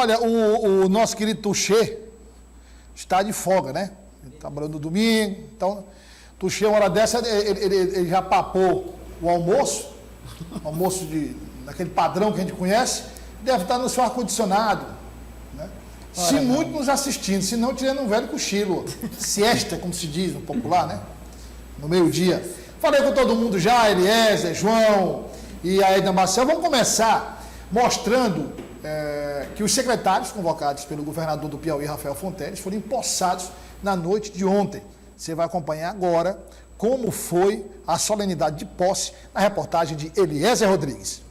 Olha, o nosso querido Tuxê está de folga, né? Ele trabalhando no domingo, então, Tuxê, uma hora dessa, ele já papou o almoço daquele padrão que a gente conhece, deve estar no seu ar-condicionado, né? Se muito nos assistindo, se não, tirando um velho cochilo, siesta, como se diz no popular, né? No meio-dia. Falei com todo mundo já, Eliezer, João e a Edna Marcel. Vamos começar mostrando que os secretários convocados pelo governador do Piauí, Rafael Fonteles, foram empossados na noite de ontem. Você vai acompanhar agora como foi a solenidade de posse na reportagem de Eliezer Rodrigues.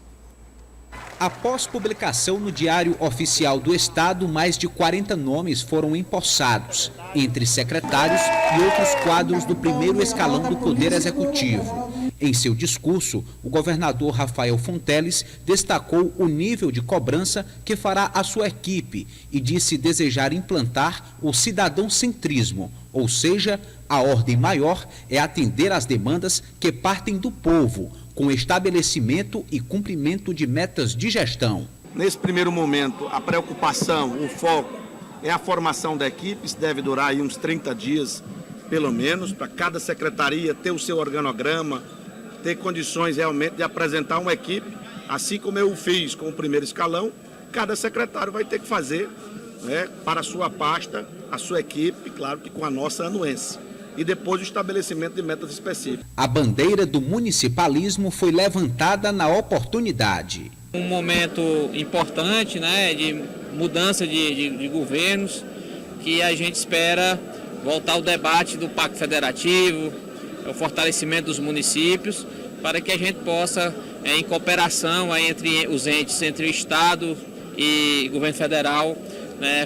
Após publicação no Diário Oficial do Estado, mais de 40 nomes foram empossados, entre secretários e outros quadros do primeiro escalão do Poder Executivo. Em seu discurso, o governador Rafael Fonteles destacou o nível de cobrança que fará a sua equipe e disse desejar implantar o cidadão-centrismo, ou seja, a ordem maior é atender às demandas que partem do povo, com estabelecimento e cumprimento de metas de gestão. Nesse primeiro momento, a preocupação, o foco é a formação da equipe, isso deve durar aí uns 30 dias, pelo menos, para cada secretaria ter o seu organograma, ter condições realmente de apresentar uma equipe, assim como eu fiz com o primeiro escalão, cada secretário vai ter que fazer, né, para a sua pasta, a sua equipe, claro que com a nossa anuência. E depois o estabelecimento de metas específicas. A bandeira do municipalismo foi levantada na oportunidade. Um momento importante, né, de mudança de governos, que a gente espera voltar ao debate do Pacto Federativo, o fortalecimento dos municípios, para que a gente possa, em cooperação entre os entes, entre o Estado e o governo federal,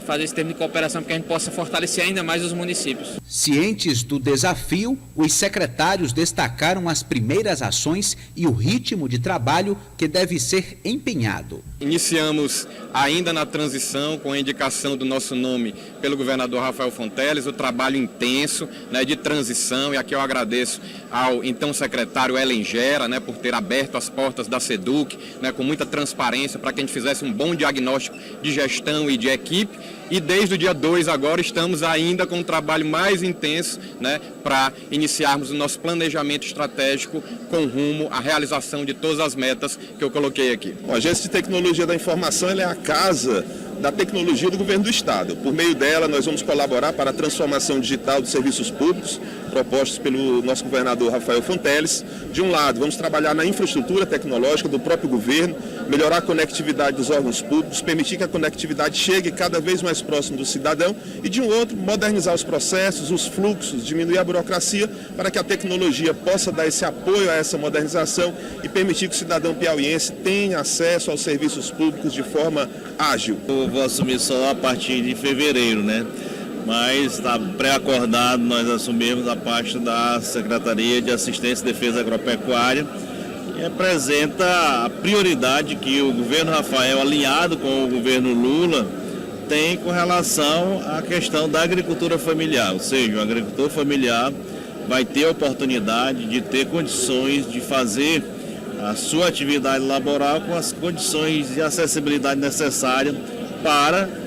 fazer esse termo de cooperação para que a gente possa fortalecer ainda mais os municípios. Cientes do desafio, os secretários destacaram as primeiras ações e o ritmo de trabalho que deve ser empenhado. Iniciamos ainda na transição, com a indicação do nosso nome pelo governador Rafael Fonteles, o trabalho intenso, né, de transição, e aqui eu agradeço ao então secretário Elengera, né, por ter aberto as portas da SEDUC, né, com muita transparência, para que a gente fizesse um bom diagnóstico de gestão e de equipe. E desde o dia 2 agora estamos ainda com um trabalho mais intenso, né, para iniciarmos o nosso planejamento estratégico com rumo à realização de todas as metas que eu coloquei aqui. A Agência de Tecnologia da Informação ela é a casa da tecnologia do governo do Estado. Por meio dela, nós vamos colaborar para a transformação digital dos serviços públicos propostos pelo nosso governador Rafael Fonteles. De um lado, vamos trabalhar na infraestrutura tecnológica do próprio governo, melhorar a conectividade dos órgãos públicos, permitir que a conectividade chegue cada vez mais próximo do cidadão e, de um outro, modernizar os processos, os fluxos, diminuir a burocracia para que a tecnologia possa dar esse apoio a essa modernização e permitir que o cidadão piauiense tenha acesso aos serviços públicos de forma ágil. Eu vou assumir só a partir de fevereiro, né? Mas está pré-acordado nós assumimos a parte da Secretaria de Assistência e Defesa Agropecuária, que representa a prioridade que o governo Rafael, alinhado com o governo Lula, tem com relação à questão da agricultura familiar. Ou seja, o agricultor familiar vai ter a oportunidade de ter condições de fazer a sua atividade laboral com as condições de acessibilidade necessárias para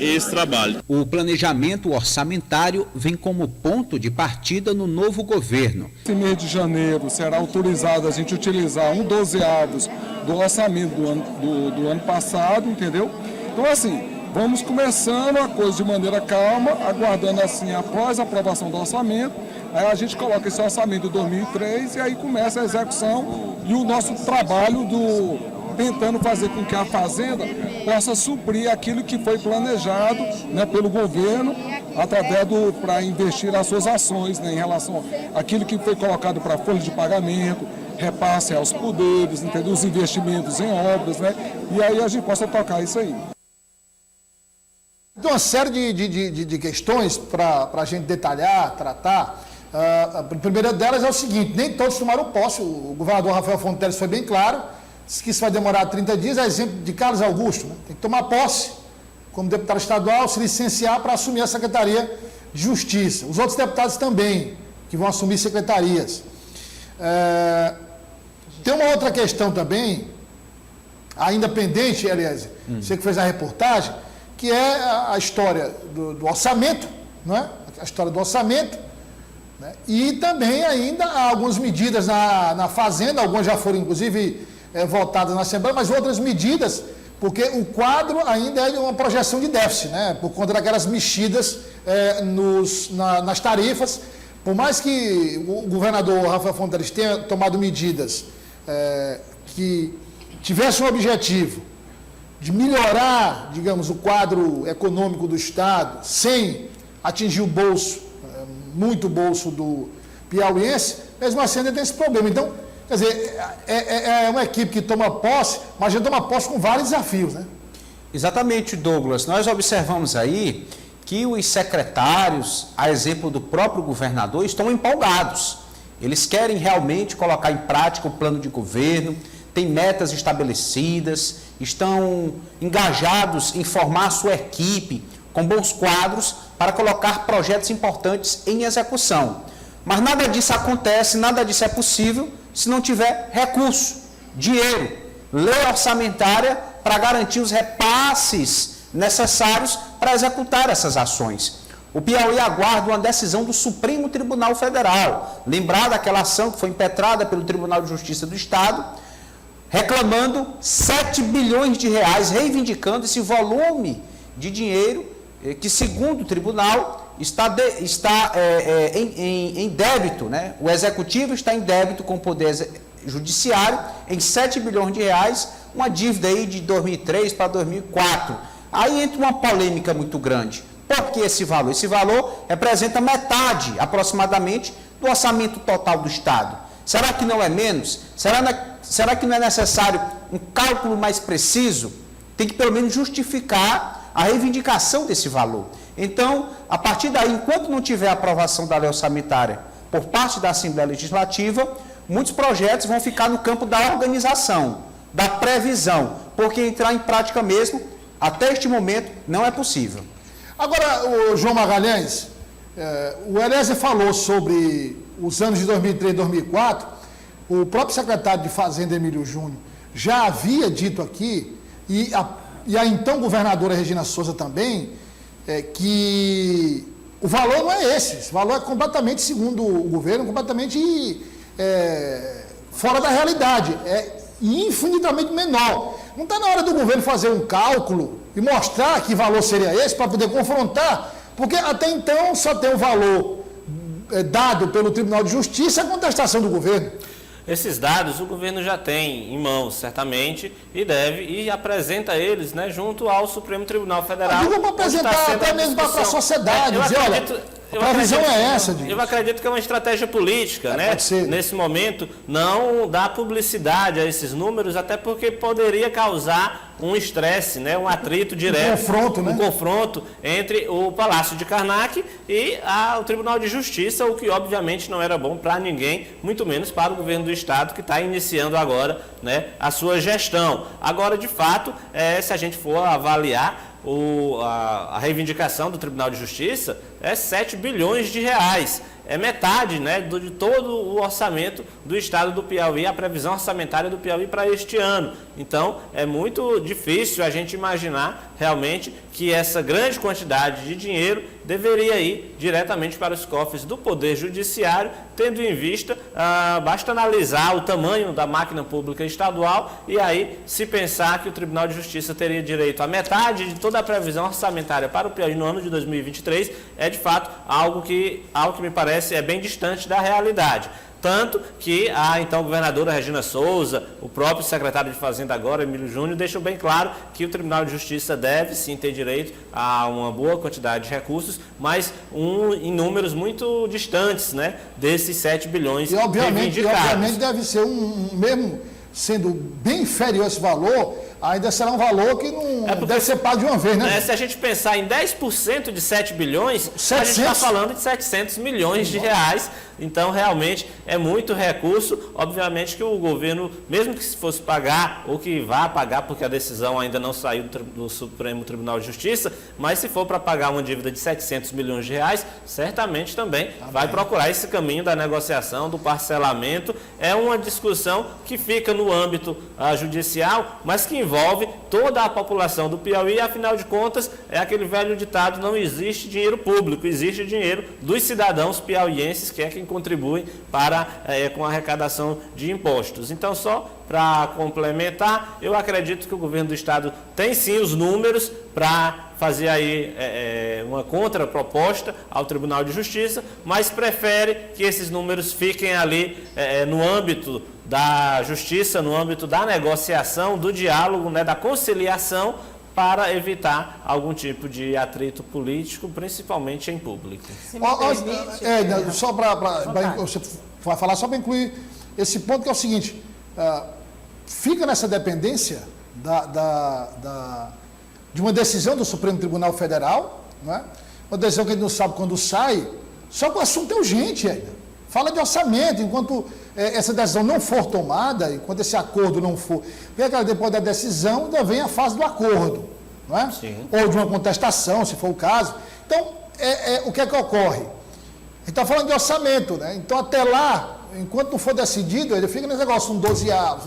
esse trabalho. O planejamento orçamentário vem como ponto de partida no novo governo. Esse mês de janeiro será autorizado a gente utilizar 1/12 do orçamento do ano passado, entendeu? Então, assim, vamos começando a coisa de maneira calma, aguardando, assim, após a aprovação do orçamento, aí a gente coloca esse orçamento de 2003 e aí começa a execução e o nosso trabalho tentando fazer com que a Fazenda possa suprir aquilo que foi planejado, né, pelo governo, através para investir as suas ações, né, em relação àquilo que foi colocado para folha de pagamento, repasse aos poderes, entendeu? Os investimentos em obras, né? E aí a gente possa tocar isso aí. Tem uma série de questões para a gente detalhar, tratar. A primeira delas é o seguinte: nem todos tomaram posse. O governador Rafael Fonteles foi bem claro, disse que isso vai demorar 30 dias, é exemplo de Carlos Augusto, né? Tem que tomar posse como deputado estadual, se licenciar para assumir a Secretaria de Justiça. Os outros deputados também, que vão assumir secretarias. Tem uma outra questão também, ainda pendente, aliás, você que fez a reportagem, que é a história do orçamento, não é? A história do orçamento, né? E também ainda há algumas medidas na Fazenda, algumas já foram inclusive votadas na Assembleia, mas outras medidas, porque o quadro ainda é uma projeção de déficit, né? Por conta daquelas mexidas nas tarifas. Por mais que o governador Rafael Fonteles tenha tomado medidas que tivessem o objetivo de melhorar, digamos, o quadro econômico do Estado, sem atingir o bolso, muito bolso do piauiense, mesmo assim ainda tem esse problema. Então, quer dizer, é uma equipe que toma posse, mas já toma posse com vários desafios, né? Exatamente, Douglas. Nós observamos aí que os secretários, a exemplo do próprio governador, estão empolgados. Eles querem realmente colocar em prática o plano de governo, têm metas estabelecidas, estão engajados em formar sua equipe com bons quadros para colocar projetos importantes em execução. Mas nada disso acontece, nada disso é possível se não tiver recurso, dinheiro, lei orçamentária para garantir os repasses necessários para executar essas ações. O Piauí aguarda uma decisão do Supremo Tribunal Federal, lembrada aquela ação que foi impetrada pelo Tribunal de Justiça do Estado, reclamando 7 bilhões de reais, reivindicando esse volume de dinheiro que, segundo o tribunal, está em débito, né? O Executivo está em débito com o Poder Judiciário em 7 bilhões de reais, uma dívida aí de 2003 para 2004. Aí entra uma polêmica muito grande. Por que esse valor? Esse valor representa metade, aproximadamente, do orçamento total do Estado. Será que não é menos? Será que não é necessário um cálculo mais preciso? Tem que, pelo menos, justificar a reivindicação desse valor. Então, a partir daí, enquanto não tiver aprovação da lei orçamentária por parte da Assembleia Legislativa, muitos projetos vão ficar no campo da organização, da previsão, porque entrar em prática mesmo, até este momento, não é possível. Agora, o João Magalhães, o Eliezer falou sobre os anos de 2003 e 2004, o próprio secretário de Fazenda, Emílio Júnior, já havia dito aqui, e a então governadora Regina Souza também, que o valor não é esse valor é completamente, segundo o governo, completamente fora da realidade, infinitamente menor. Não está na hora do governo fazer um cálculo e mostrar que valor seria esse para poder confrontar, porque até então só tem o valor dado pelo Tribunal de Justiça a contestação do governo. Esses dados o governo já tem em mãos, certamente, e apresenta eles, né, junto ao Supremo Tribunal Federal. Eu vou apresentar até mesmo para a sociedade, dizer, olha, a previsão é essa. Eu acredito que é uma estratégia política, né? Nesse momento, não dá publicidade a esses números, até porque poderia causar um estresse, né? Um atrito direto. Um confronto entre o Palácio de Karnak e o Tribunal de Justiça, o que obviamente não era bom para ninguém, muito menos para o governo do Estado, que está iniciando agora, né, a sua gestão. Agora, de fato, se a gente for avaliar a reivindicação do Tribunal de Justiça, é 7 bilhões de reais. É metade, né, de todo o orçamento do Estado do Piauí, a previsão orçamentária do Piauí para este ano. Então, é muito difícil a gente imaginar realmente que essa grande quantidade de dinheiro deveria ir diretamente para os cofres do Poder Judiciário, tendo em vista, basta analisar o tamanho da máquina pública estadual e aí se pensar que o Tribunal de Justiça teria direito a metade de toda a previsão orçamentária para o Piauí no ano de 2023, é de fato algo que me parece bem distante da realidade. Tanto que a então governadora Regina Souza, o próprio secretário de Fazenda agora, Emílio Júnior, deixou bem claro que o Tribunal de Justiça deve sim ter direito a uma boa quantidade de recursos, mas em números muito distantes, né, desses 7 bilhões reivindicados. E obviamente deve ser mesmo sendo bem inferior esse valor, ainda será um valor que não deve ser pago de uma vez, né? Se a gente pensar em 10% de 7 bilhões, 700? a gente está falando de 700 milhões de reais. Então, realmente, é muito recurso. Obviamente que o governo, mesmo que se fosse pagar, ou que vá pagar, porque a decisão ainda não saiu do Supremo Tribunal de Justiça, mas se for para pagar uma dívida de 700 milhões de reais, certamente também vai procurar esse caminho da negociação, do parcelamento. É uma discussão que fica no âmbito judicial, mas que envolve toda a população do Piauí. Afinal de contas, é aquele velho ditado: não existe dinheiro público, existe dinheiro dos cidadãos piauienses, que é quem contribui com a arrecadação de impostos. Então, só para complementar, eu acredito que o governo do estado tem sim os números para fazer aí uma contraproposta ao Tribunal de Justiça, mas prefere que esses números fiquem ali no âmbito da justiça, no âmbito da negociação, do diálogo, né, da conciliação, para evitar algum tipo de atrito político, principalmente em público. Só você vai falar só para incluir esse ponto, que é o seguinte: fica nessa dependência de uma decisão do Supremo Tribunal Federal, né? Uma decisão que a gente não sabe quando sai, só que o assunto é urgente ainda. Fala de orçamento, enquanto essa decisão não for tomada, enquanto esse acordo não for... Depois da decisão, ainda vem a fase do acordo, não é? Sim. Ou de uma contestação, se for o caso. Então, o que é que ocorre? A gente está falando de orçamento, né? Então, até lá, enquanto não for decidido, ele fica nesse negócio, um 12 avos,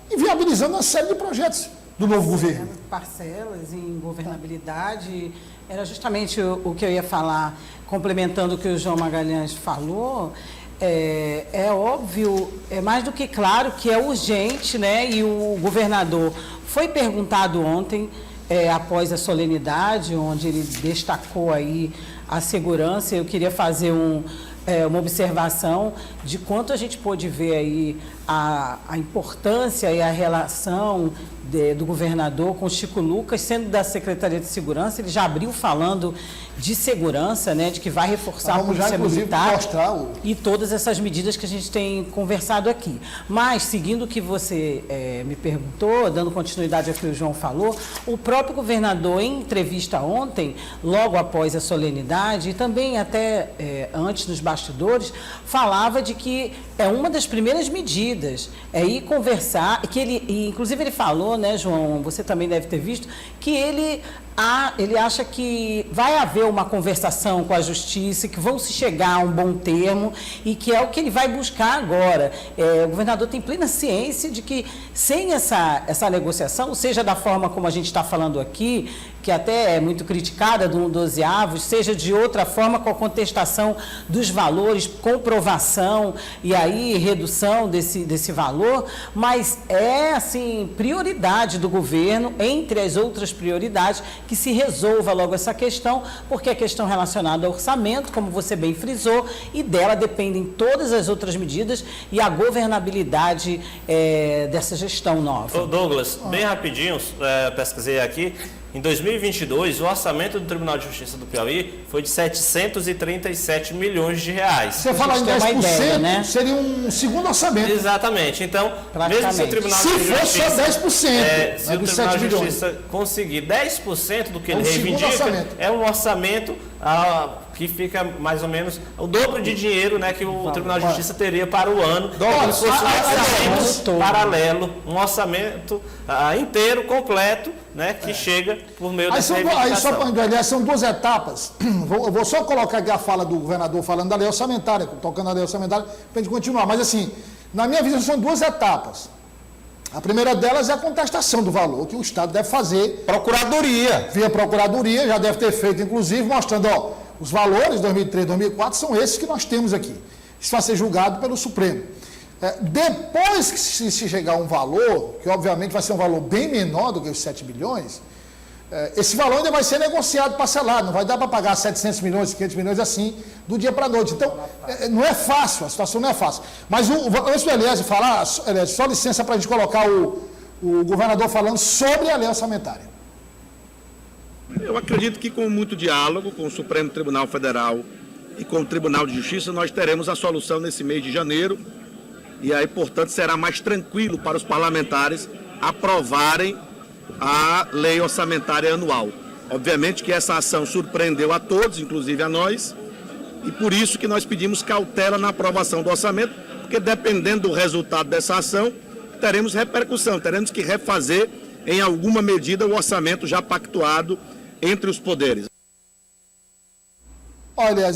inviabilizando uma série de projetos do novo governo. Parcelas em governabilidade, era justamente o que eu ia falar, complementando o que o João Magalhães falou. É óbvio, é mais do que claro que é urgente, né? E o governador foi perguntado ontem, após a solenidade, onde ele destacou aí a segurança. Eu queria fazer uma observação de quanto a gente pôde ver aí a importância e a relação do governador com o Chico Lucas, sendo da Secretaria de Segurança. Ele já abriu falando de segurança, né, de que vai reforçar a polícia militar e todas essas medidas que a gente tem conversado aqui. Mas, seguindo o que você me perguntou, dando continuidade ao que o João falou, o próprio governador, em entrevista ontem, logo após a solenidade, e também até antes nos bastidores, falava de que uma das primeiras medidas ir conversar, inclusive ele falou, né, João, você também deve ter visto, que ele acha que vai haver uma conversação com a Justiça, que vão se chegar a um bom termo, e que é o que ele vai buscar agora. O governador tem plena ciência de que, sem essa negociação, seja da forma como a gente está falando aqui, que até é muito criticada, do 12 avos, seja de outra forma, com a contestação dos valores, comprovação e aí redução desse valor, mas assim, prioridade do governo, entre as outras prioridades, que se resolva logo essa questão, porque é questão relacionada ao orçamento, como você bem frisou, e dela dependem todas as outras medidas e a governabilidade dessa gestão nova. Douglas, bem rapidinho, pesquisei aqui. Em 2022, o orçamento do Tribunal de Justiça do Piauí foi de 737 milhões de reais. Você fala em 10%, ideia, né? Seria um segundo orçamento. Exatamente. Então, mesmo se o Tribunal de Justiça... Se for só 10%, se o Tribunal de Justiça conseguir 10% do que ele reivindica, é um orçamento que fica mais ou menos o dobro de dinheiro, né, que o Tribunal de Justiça teria para o ano. Como se fosse um orçamento paralelo, um orçamento inteiro, completo, né, que chega por meio dessa reivindicação. Aí são duas etapas. Eu vou só colocar aqui a fala do governador falando da lei orçamentária, tocando a lei orçamentária, para a gente continuar. Mas assim, na minha visão são duas etapas. A primeira delas é a contestação do valor que o Estado deve fazer. Procuradoria. Via Procuradoria, já deve ter feito, inclusive, mostrando, os valores de 2003 e 2004 são esses que nós temos aqui. Isso vai ser julgado pelo Supremo. Depois que se chegar a um valor, que obviamente vai ser um valor bem menor do que os 7 bilhões, esse valor ainda vai ser negociado, parcelado, não vai dar para pagar 700 milhões, 500 milhões assim, do dia para a noite. Então, não é fácil, a situação não é fácil. Mas antes do Elias falar, só licença para a gente colocar o governador falando sobre a lei orçamentária. Eu acredito que com muito diálogo com o Supremo Tribunal Federal e com o Tribunal de Justiça, nós teremos a solução nesse mês de janeiro. E aí, portanto, será mais tranquilo para os parlamentares aprovarem a lei orçamentária anual. Obviamente que essa ação surpreendeu a todos, inclusive a nós, e por isso que nós pedimos cautela na aprovação do orçamento, porque dependendo do resultado dessa ação, teremos repercussão, teremos que refazer em alguma medida o orçamento já pactuado entre os poderes. Olha,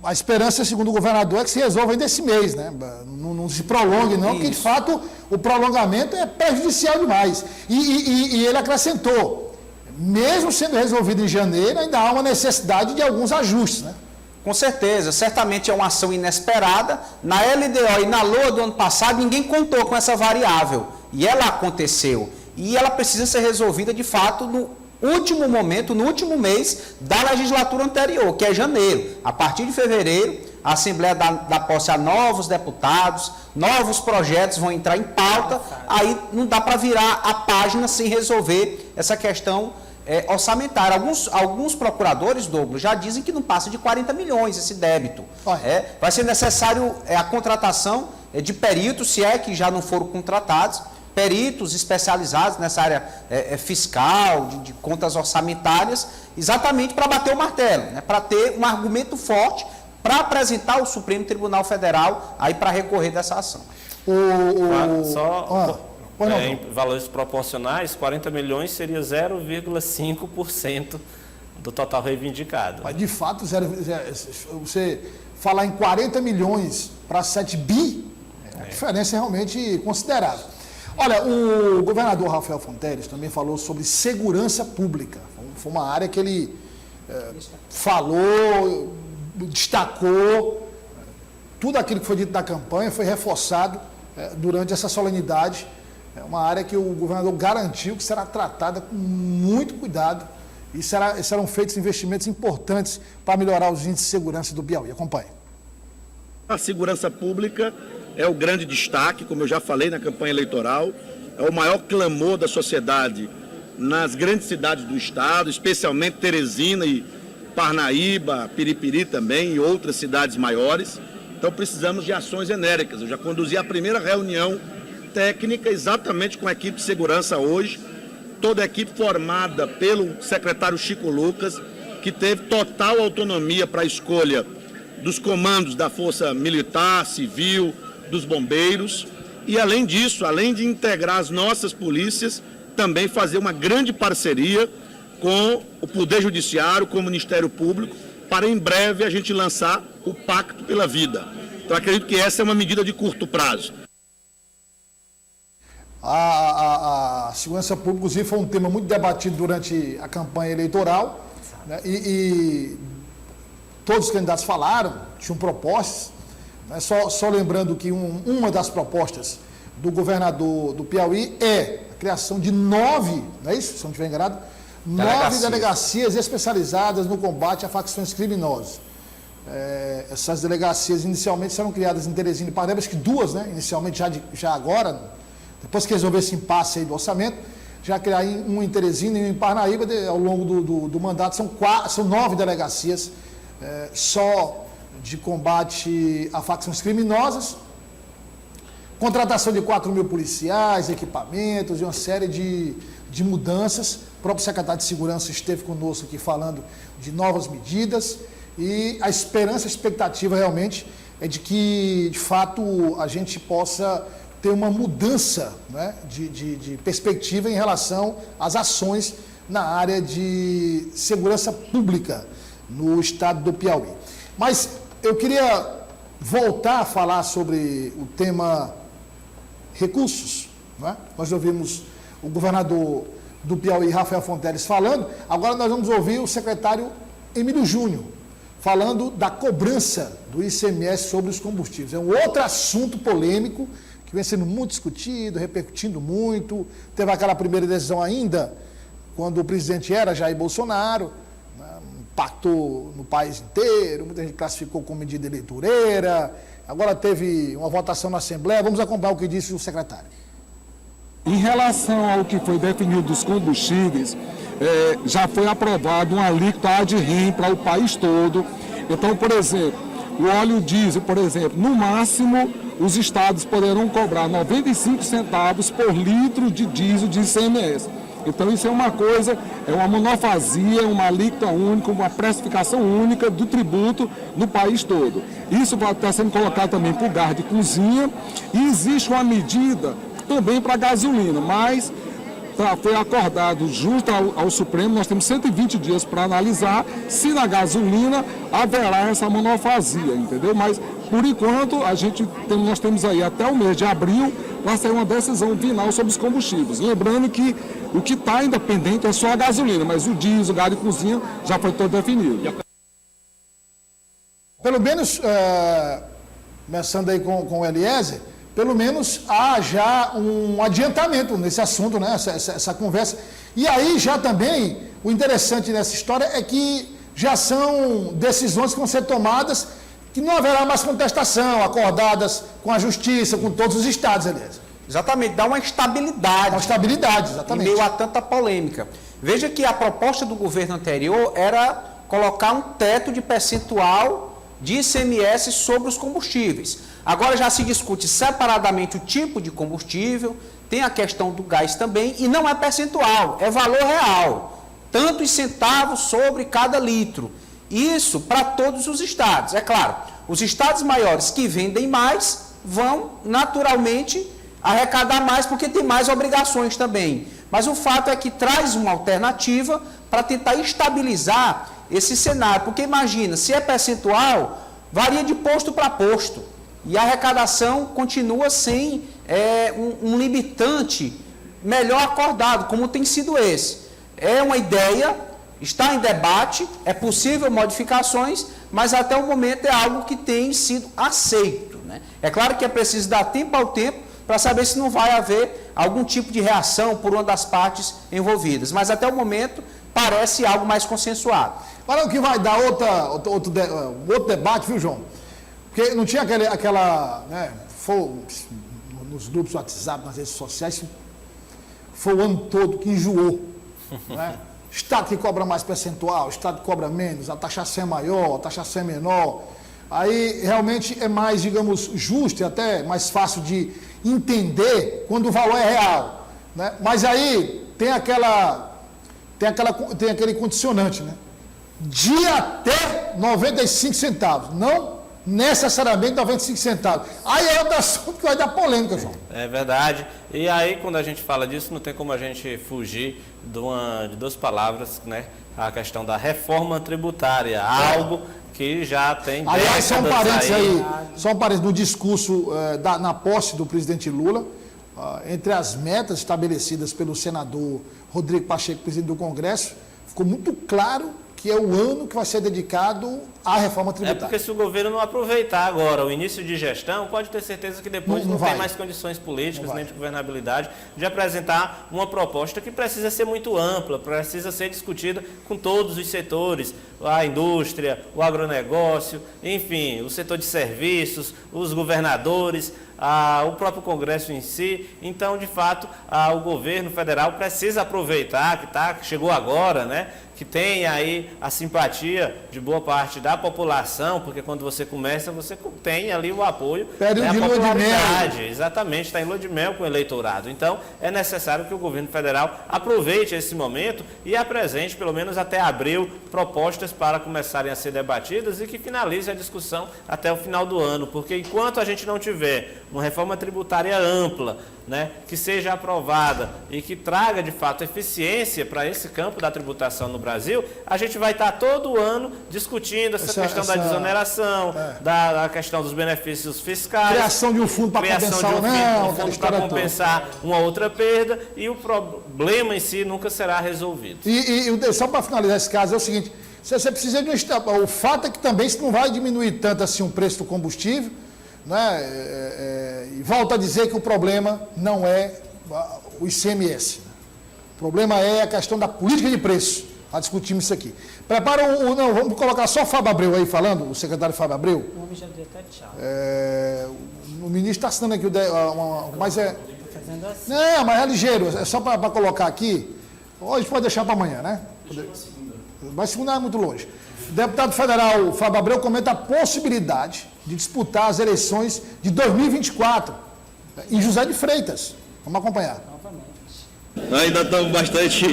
a esperança, segundo o governador, é que se resolva ainda esse mês, né? Não se prolongue não, porque de fato o prolongamento é prejudicial demais. E ele acrescentou, mesmo sendo resolvido em janeiro, ainda há uma necessidade de alguns ajustes, né? Com certeza, certamente é uma ação inesperada. Na LDO e na LOA do ano passado, ninguém contou com essa variável. E ela aconteceu. E ela precisa ser resolvida, de fato, no último momento, no último mês da legislatura anterior, que é janeiro. A partir de fevereiro, a Assembleia dá posse a novos deputados, novos projetos vão entrar em pauta, aí não dá para virar a página sem resolver essa questão orçamentária. Alguns procuradores, Douglas, já dizem que não passa de 40 milhões esse débito. Vai ser necessário a contratação de peritos, se é que já não foram contratados, peritos especializados nessa área fiscal, de contas orçamentárias, exatamente para bater o martelo, né, para ter um argumento forte para apresentar ao Supremo Tribunal Federal aí para recorrer dessa ação. Em valores proporcionais, 40 milhões seria 0,5% do total reivindicado. Mas, de fato, você falar em 40 milhões para 7 bi, a diferença é realmente considerável. Olha, o governador Rafael Fonteles também falou sobre segurança pública. Foi uma área que ele falou, destacou. Tudo aquilo que foi dito na campanha foi reforçado durante essa solenidade. É uma área que o governador garantiu que será tratada com muito cuidado e serão feitos investimentos importantes para melhorar os índices de segurança do Piauí. Acompanhe. A segurança pública é o grande destaque, como eu já falei na campanha eleitoral, é o maior clamor da sociedade nas grandes cidades do estado, especialmente Teresina e Parnaíba, Piripiri também e outras cidades maiores. Então precisamos de ações enérgicas. Eu já conduzi a primeira reunião técnica exatamente com a equipe de segurança hoje, toda a equipe formada pelo secretário Chico Lucas, que teve total autonomia para a escolha dos comandos da Força Militar, Civil, dos bombeiros, e além disso, além de integrar as nossas polícias, também fazer uma grande parceria com o Poder Judiciário, com o Ministério Público, para em breve a gente lançar o Pacto pela Vida. Então acredito que essa é uma medida de curto prazo. A segurança pública, inclusive, foi um tema muito debatido durante a campanha eleitoral, né? E todos os candidatos falaram, tinham propostas, né? Só lembrando que uma das propostas do governador do Piauí é a criação de 9, não é isso? Se não estiver enganado, 9 delegacias especializadas no combate a facções criminosas. Essas delegacias inicialmente serão criadas em Teresina e Parnaíba, acho que 2, né? Inicialmente já agora, depois que resolver esse impasse aí do orçamento, já criar uma em Teresina e uma em Parnaíba, ao longo do mandato, são 9 delegacias só de combate a facções criminosas, contratação de 4 mil policiais, equipamentos e uma série de mudanças. O próprio secretário de Segurança esteve conosco aqui falando de novas medidas e a expectativa realmente é de que, de fato, a gente possa ter uma mudança, né, de perspectiva em relação às ações na área de segurança pública no estado do Piauí. Mas eu queria voltar a falar sobre o tema recursos, né? Nós ouvimos o governador do Piauí, Rafael Fonteles, falando. Agora nós vamos ouvir o secretário Emílio Júnior falando da cobrança do ICMS sobre os combustíveis. É um outro assunto polêmico que vem sendo muito discutido, repercutindo muito. Teve aquela primeira decisão ainda, quando o presidente era Jair Bolsonaro, né, impactou no país inteiro, muita gente classificou como medida eleitoreira. Agora teve uma votação na Assembleia. Vamos acompanhar o que disse o secretário. Em relação ao que foi definido dos combustíveis, já foi aprovado uma alíquota ad rem para o país todo. Então, por exemplo, o óleo diesel, por exemplo, no máximo os estados poderão cobrar 95 centavos por litro de diesel de ICMS. Então isso é uma coisa, é uma monofasia, uma alíquota única, uma precificação única do tributo no país todo. Isso vai estar sendo colocado também para o gás de cozinha e existe uma medida também para a gasolina, mas foi acordado junto ao Supremo, nós temos 120 dias para analisar se na gasolina haverá essa monofasia, entendeu? Mas, por enquanto, nós temos aí até o mês de abril para sair uma decisão final sobre os combustíveis. Lembrando que o que está ainda pendente é só a gasolina, mas o diesel, o gás de cozinha já foi todo definido. Pelo menos, começando aí com o Eliezer, pelo menos há já um adiantamento nesse assunto, né? Essa conversa. E aí já também, o interessante nessa história é que já são decisões que vão ser tomadas que não haverá mais contestação, acordadas com a justiça, com todos os estados, Eliezer. Exatamente, dá uma estabilidade. Uma estabilidade, exatamente. Em meio a tanta polêmica. Veja que a proposta do governo anterior era colocar um teto de percentual de ICMS sobre os combustíveis. Agora já se discute separadamente o tipo de combustível, tem a questão do gás também, e não é percentual, é valor real. Tantos centavos sobre cada litro. Isso para todos os estados. É claro, os estados maiores que vendem mais vão naturalmente arrecadar mais porque tem mais obrigações também. Mas o fato é que traz uma alternativa para tentar estabilizar esse cenário. Porque imagina, se é percentual, varia de posto para posto. E a arrecadação continua sem um limitante melhor acordado, como tem sido esse. É uma ideia, está em debate, é possível modificações, mas até o momento é algo que tem sido aceito, né? É claro que é preciso dar tempo ao tempo para saber se não vai haver algum tipo de reação por uma das partes envolvidas. Mas até o momento parece algo mais consensuado. Agora o que vai dar outro debate, viu, João? Porque não tinha aquela né, nos grupos do WhatsApp, nas redes sociais, foi o ano todo que enjoou. Né? Estado que cobra mais percentual, estado que cobra menos, a taxação é maior, a taxação é menor. Aí realmente é mais, digamos, justo e até mais fácil de entender quando o valor é real. Né? Mas aí tem aquele condicionante, né? De até 95 centavos, não necessariamente 95 centavos. Aí é outro assunto que vai dar polêmica, João. É verdade. E aí, quando a gente fala disso, não tem como a gente fugir de duas palavras, né? A questão da reforma tributária, algo que já tem... Aliás, só um parênteses aí, só um parênteses no discurso na posse do presidente Lula, entre as metas estabelecidas pelo senador Rodrigo Pacheco, presidente do Congresso, ficou muito claro que é o ano que vai ser dedicado à reforma tributária. É porque se o governo não aproveitar agora o início de gestão, pode ter certeza que depois não tem mais condições políticas nem de governabilidade de apresentar uma proposta que precisa ser muito ampla, precisa ser discutida com todos os setores, a indústria, o agronegócio, enfim, o setor de serviços, os governadores, o próprio Congresso em si. Então, de fato, o governo federal precisa aproveitar que chegou agora, né? Que tem aí a simpatia de boa parte da população, porque quando você começa, você tem ali o apoio, né, a popularidade. Exatamente, está em lua de mel com o eleitorado. Então, é necessário que o governo federal aproveite esse momento e apresente, pelo menos até abril, propostas para começarem a ser debatidas e que finalize a discussão até o final do ano, porque enquanto a gente não tiver uma reforma tributária ampla, né, que seja aprovada e que traga, de fato, eficiência para esse campo da tributação no Brasil, a gente vai estar todo ano discutindo essa questão da desoneração, da questão dos benefícios fiscais, criação de um fundo para compensar uma outra perda, e o problema em si nunca será resolvido. E só para finalizar esse caso, é o seguinte, você precisa de o fato é que também se não vai diminuir tanto assim o preço do combustível, né? E volto a dizer que o problema não é o ICMS. O problema é a questão da política de preço. Nós discutimos isso aqui. Vamos colocar só o Fábio Abreu aí falando, o secretário Fábio Abreu. O homem já deu até tchau. O ministro está assinando aqui, mas é... Não, mas é ligeiro, é só para colocar aqui. Hoje pode deixar para amanhã, né? Mas segunda é muito longe. O deputado federal Fábio Abreu comenta a possibilidade de disputar as eleições de 2024 em José de Freitas. Vamos acompanhar. Ainda estamos bastante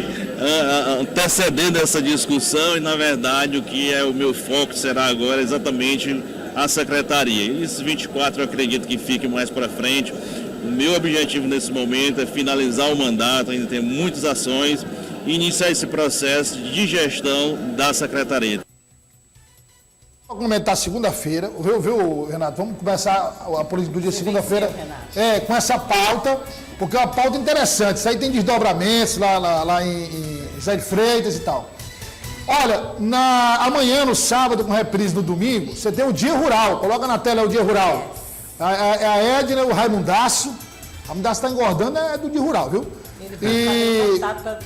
antecedendo essa discussão e, na verdade, o que é o meu foco será agora exatamente a secretaria. E esses 24 eu acredito que fiquem mais para frente. O meu objetivo nesse momento é finalizar o mandato, ainda tem muitas ações, e iniciar esse processo de gestão da secretaria. Vamos comentar segunda-feira, viu, Renato? Vamos começar a política do dia segunda-feira com essa pauta, porque é uma pauta interessante. Isso aí tem desdobramentos lá em José de Freitas e tal. Olha, amanhã, no sábado, com reprise no domingo, você tem o Dia Rural. Coloca na tela o Dia Rural. A Edna e o Raimundaço. O Raimundaço está engordando, é do Dia Rural, viu? Ele vai para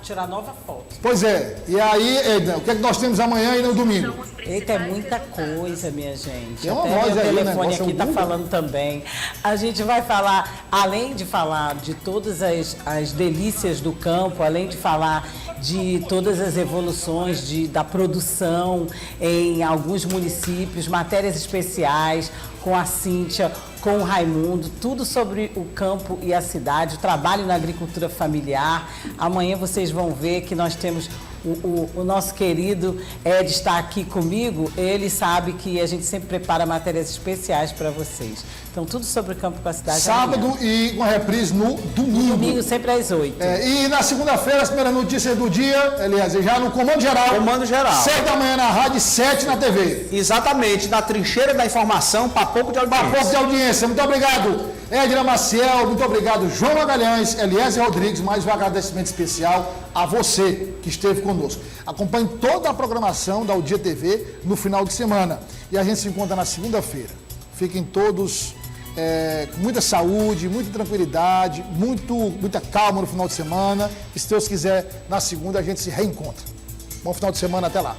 tirar nova foto. Pois é. E aí, Edna, o que é que nós temos amanhã e no domingo? Eita, é muita coisa, minha gente. Tem uma Até voz meu aí, telefone né? aqui está falando também. A gente vai falar, além de falar de todas as delícias do campo, além de falar de todas as evoluções da produção em alguns municípios, matérias especiais com a Cíntia, com o Raimundo, tudo sobre o campo e a cidade, o trabalho na agricultura familiar. Amanhã vocês vão ver que nós temos o nosso querido Ed está aqui comigo, ele sabe que a gente sempre prepara matérias especiais para vocês. Então, tudo sobre o campo com a cidade. Sábado amanhã. E com a reprise no domingo. Domingo, sempre às 8. E na segunda-feira, as primeiras notícias do dia, Eliezer, já no Comando Geral. Comando Geral. 7 da manhã na rádio, 7 na TV. Exatamente, na trincheira da informação, para pouco de audiência. Para pouco de audiência. Muito obrigado, Edna Maciel, muito obrigado, João Magalhães, Eliezer Rodrigues, mais um agradecimento especial a você que esteve conosco. Acompanhe toda a programação da O Dia TV no final de semana. E a gente se encontra na segunda-feira. Fiquem todos com muita saúde, muita tranquilidade, muita calma no final de semana. E se Deus quiser, na segunda a gente se reencontra. Bom final de semana, até lá.